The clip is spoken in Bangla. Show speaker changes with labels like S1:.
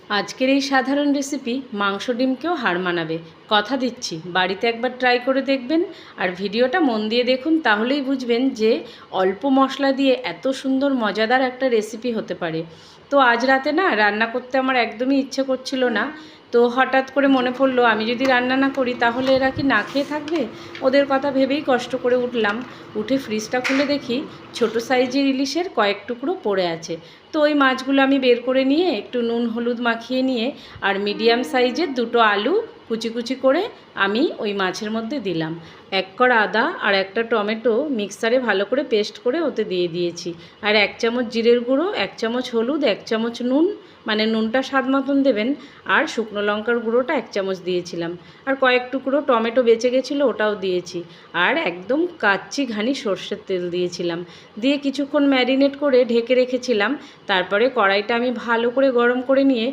S1: আজকের এই সাধারণ রেসিপি মাংস ডিমকেও হার মানাবে। কথা দিচ্ছি, বাড়িতে একবার ট্রাই করে দেখবেন। আর ভিডিওটা মন দিয়ে দেখুন, তাহলেই বুঝবেন যে অল্প মশলা দিয়ে এত সুন্দর মজাদার একটা রেসিপি হতে পারে। তো আজ রাতে না রান্না করতে আমার একদমই ইচ্ছে করছিল না। তো হঠাৎ করে মনে পড়লো, আমি যদি রান্না না করি তাহলে এরা কি না খেয়ে থাকবে। ওদের কথা ভেবেই কষ্ট করে উঠলাম। উঠে ফ্রিজটা খুলে দেখি ছোট সাইজের ইলিশের কয়েক টুকরো পড়ে আছে। তো ওই মাছগুলো আমি বের করে নিয়ে একটু নুন হলুদ মাখিয়ে নিয়ে আর মিডিয়াম সাইজের দুটো আলু কুচি কুচি করে আমি ওই মাছের মধ্যে দিলাম। এক কড়া আদা আর একটা টমেটো মিক্সারে ভালো করে পেস্ট করে ওতে দিয়ে দিয়েছি। আর 1 চামচ জিরের গুঁড়ো, 1 চামচ হলুদ, 1 চামচ নুন, মানে নুনটা স্বাদ মতন দেবেন। আর শুকনো লঙ্কার গুঁড়োটা 1 চামচ দিয়েছিলাম। আর কয়েক টুকরো টমেটো বেঁচে গেছিলো, ওটাও দিয়েছি। আর একদম কাচ্চি ঘানি সর্ষের তেল দিয়েছিলাম। দিয়ে কিছুক্ষণ ম্যারিনেট করে ঢেকে রেখেছিলাম। তারপরে কড়াইটা আমি ভালো করে গরম করে নিয়ে